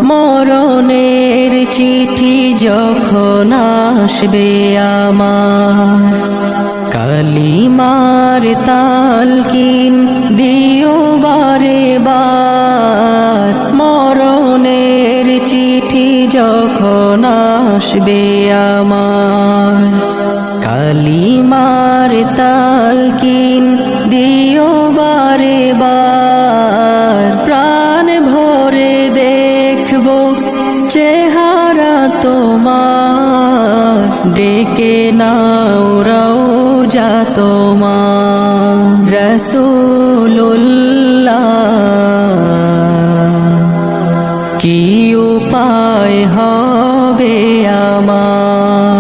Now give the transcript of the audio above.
মরণের চিঠি যখন আসবে আমার, কালিমার তালকিন দিও বারে বার। মরণের চিঠি যখন আসবে আমার, কালিমার তালকিন দিও বারে বার। প্রাণ ভরে দেখব চেহারা তোমার, ডেকে নাও রওজা তোমার। রাসূলুল্লাহ কি উপায় হবে আমার,